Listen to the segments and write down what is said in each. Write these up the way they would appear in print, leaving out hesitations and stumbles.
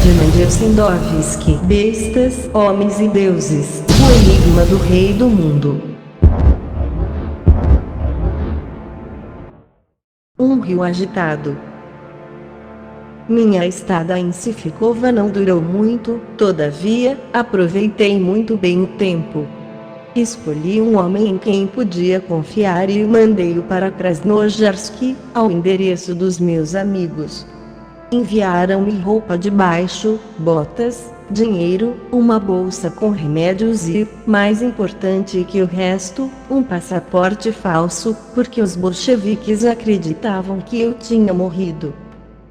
de Mendelsohn-Dovsky. Bestas, homens e deuses. O enigma do rei do mundo. Um rio agitado. Minha estada em Sifikova não durou muito, todavia, aproveitei muito bem o tempo. Escolhi um homem em quem podia confiar e mandei-o para Krasnojarsk, ao endereço dos meus amigos. Enviaram-me roupa de baixo, botas, dinheiro, uma bolsa com remédios e, mais importante que o resto, um passaporte falso, porque os bolcheviques acreditavam que eu tinha morrido.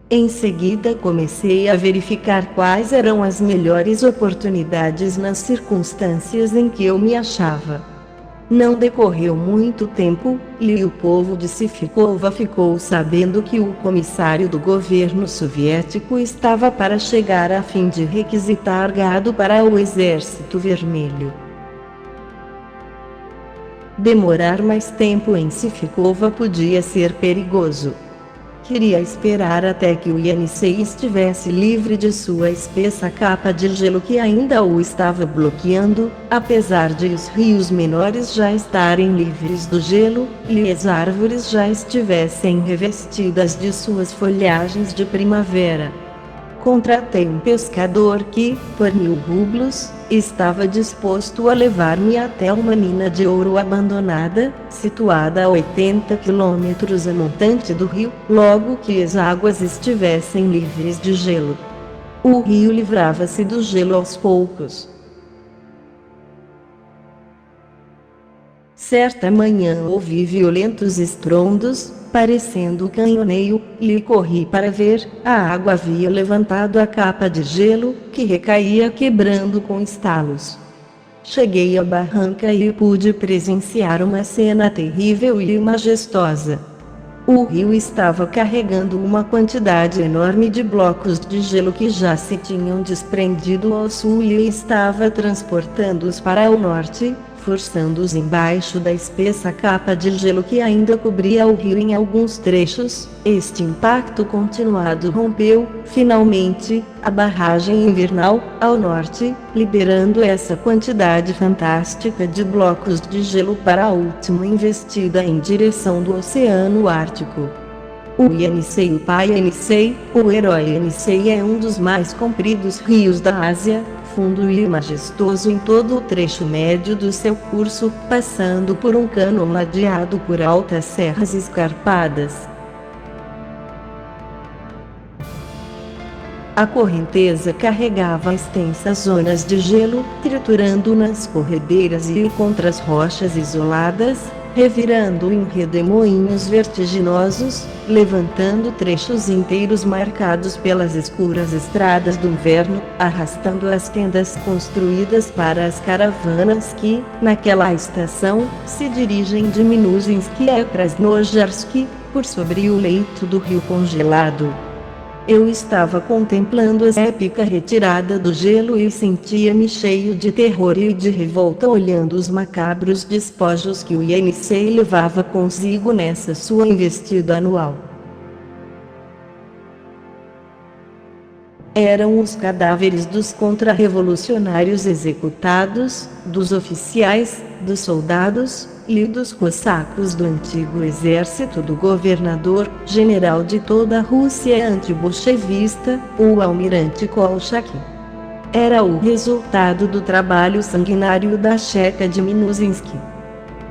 Em seguida comecei a verificar quais eram as melhores oportunidades nas circunstâncias em que eu me achava. Não decorreu muito tempo, e o povo de Sifikova ficou sabendo que o comissário do governo soviético estava para chegar a fim de requisitar gado para o Exército Vermelho. Demorar mais tempo em Sifikova podia ser perigoso. Queria esperar até que o Yenisei estivesse livre de sua espessa capa de gelo que ainda o estava bloqueando, apesar de os rios menores já estarem livres do gelo, e as árvores já estivessem revestidas de suas folhagens de primavera. Contratei um pescador que, por 1000 rublos, estava disposto a levar-me até uma mina de ouro abandonada, situada a 80 quilômetros a montante do rio, logo que as águas estivessem livres de gelo. O rio livrava-se do gelo aos poucos. Certa manhã ouvi violentos estrondos, parecendo canhoneio, e corri para ver. A água havia levantado a capa de gelo, que recaía quebrando com estalos. Cheguei à barranca e pude presenciar uma cena terrível e majestosa. O rio estava carregando uma quantidade enorme de blocos de gelo que já se tinham desprendido ao sul e estava transportando-os para o norte, forçando-os embaixo da espessa capa de gelo que ainda cobria o rio em alguns trechos. Este impacto continuado rompeu, finalmente, a barragem invernal, ao norte, liberando essa quantidade fantástica de blocos de gelo para a última investida em direção do Oceano Ártico. O Yenisei, o pai Yenisei, o herói Yenisei é um dos mais compridos rios da Ásia, fundo e majestoso em todo o trecho médio do seu curso, passando por um cânon ladeado por altas serras escarpadas. A correnteza carregava extensas zonas de gelo, triturando nas corredeiras e contra as rochas isoladas, revirando em redemoinhos vertiginosos, levantando trechos inteiros marcados pelas escuras estradas do inverno, arrastando as tendas construídas para as caravanas que, naquela estação, se dirigem de Minushinsky a Krasnojarsk, por sobre o leito do rio congelado. Eu estava contemplando a épica retirada do gelo e sentia-me cheio de terror e de revolta olhando os macabros despojos que o Yenisei levava consigo nessa sua investida anual. Eram os cadáveres dos contra-revolucionários executados, dos oficiais, dos soldados, e dos cossacos do antigo exército do governador-general de toda a Rússia antibolchevista, o almirante Kolchak. Era o resultado do trabalho sanguinário da checa de Minushinsky.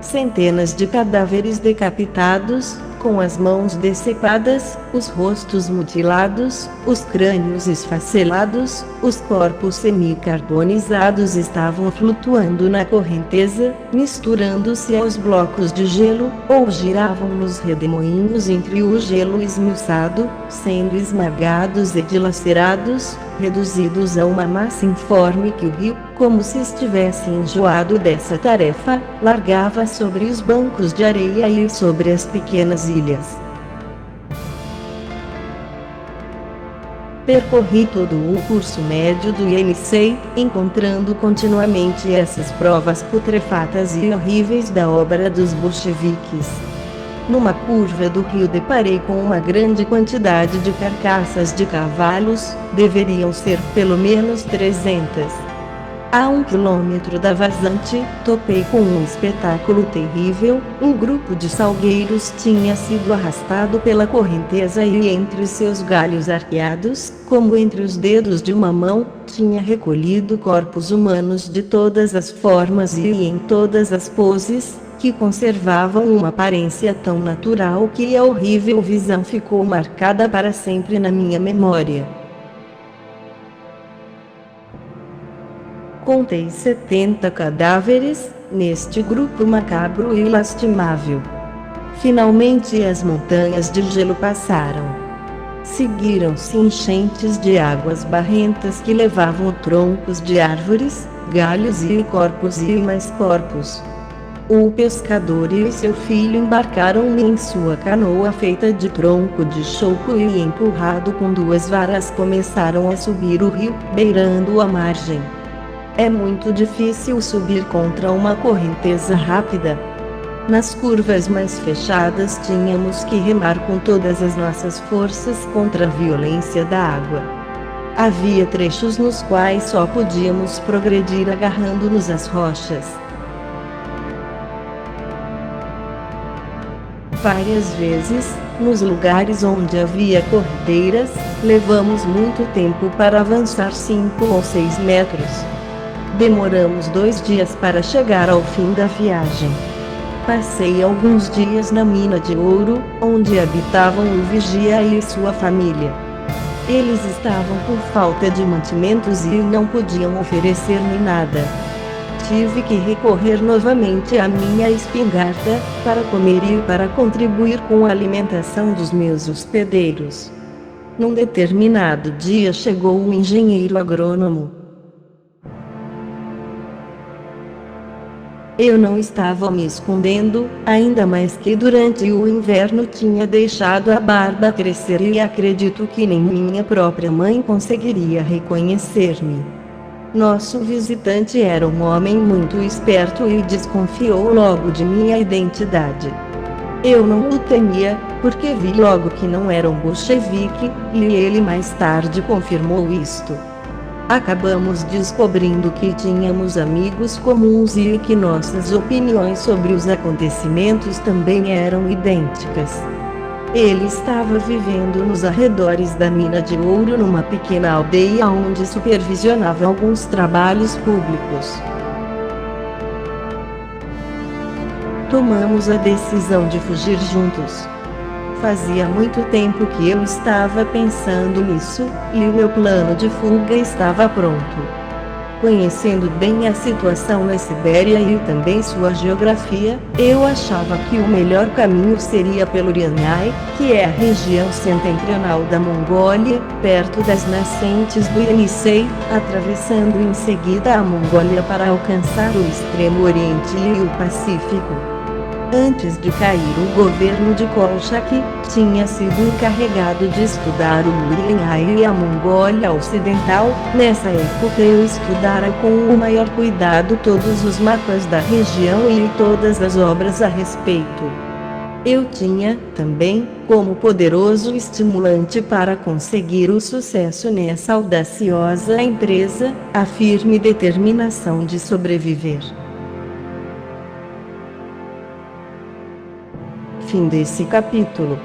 Centenas de cadáveres decapitados, com as mãos decepadas, os rostos mutilados, os crânios esfacelados, os corpos semicarbonizados estavam flutuando na correnteza, misturando-se aos blocos de gelo, ou giravam nos redemoinhos entre o gelo esmiuçado, sendo esmagados e dilacerados, reduzidos a uma massa informe que o rio, como se estivesse enjoado dessa tarefa, largava sobre os bancos de areia e sobre as pequenas ilhas. Percorri todo o curso médio do Yenisei, encontrando continuamente essas provas putrefatas e horríveis da obra dos bolcheviques. Numa curva do rio deparei com uma grande quantidade de carcaças de cavalos, deveriam ser pelo menos 300. A 1 quilômetro da vazante, topei com um espetáculo terrível. Um grupo de salgueiros tinha sido arrastado pela correnteza e entre seus galhos arqueados, como entre os dedos de uma mão, tinha recolhido corpos humanos de todas as formas e em todas as poses, que conservavam uma aparência tão natural que a horrível visão ficou marcada para sempre na minha memória. Contei 70 cadáveres, neste grupo macabro e lastimável. Finalmente as montanhas de gelo passaram. Seguiram-se enchentes de águas barrentas que levavam troncos de árvores, galhos e mais corpos. O pescador e seu filho embarcaram-me em sua canoa feita de tronco de choupo e empurrado com 2 varas começaram a subir o rio, beirando a margem. É muito difícil subir contra uma correnteza rápida. Nas curvas mais fechadas tínhamos que remar com todas as nossas forças contra a violência da água. Havia trechos nos quais só podíamos progredir agarrando-nos às rochas. Várias vezes, nos lugares onde havia corredeiras, levamos muito tempo para avançar 5 ou 6 metros. Demoramos 2 dias para chegar ao fim da viagem. Passei alguns dias na mina de ouro, onde habitavam o vigia e sua família. Eles estavam por falta de mantimentos e não podiam oferecer-me nada. Tive que recorrer novamente à minha espingarda, para comer e para contribuir com a alimentação dos meus hospedeiros. Num determinado dia chegou o engenheiro agrônomo. Eu não estava me escondendo, ainda mais que durante o inverno tinha deixado a barba crescer e acredito que nem minha própria mãe conseguiria reconhecer-me. Nosso visitante era um homem muito esperto e desconfiou logo de minha identidade. Eu não o temia, porque vi logo que não era um bolchevique, e ele mais tarde confirmou isto. Acabamos descobrindo que tínhamos amigos comuns e que nossas opiniões sobre os acontecimentos também eram idênticas. Ele estava vivendo nos arredores da mina de ouro numa pequena aldeia onde supervisionava alguns trabalhos públicos. Tomamos a decisão de fugir juntos. Fazia muito tempo que eu estava pensando nisso, e o meu plano de fuga estava pronto. Conhecendo bem a situação na Sibéria e também sua geografia, eu achava que o melhor caminho seria pelo Urianhai, que é a região setentrional da Mongólia, perto das nascentes do Yenisei, atravessando em seguida a Mongólia para alcançar o Extremo Oriente e o Pacífico. Antes de cair o governo de Kolchak, tinha sido encarregado de estudar o Urianhai e a Mongólia Ocidental. Nessa época eu estudara com o maior cuidado todos os mapas da região e todas as obras a respeito. Eu tinha, também, como poderoso estimulante para conseguir o sucesso nessa audaciosa empresa, a firme determinação de sobreviver. Fim desse capítulo.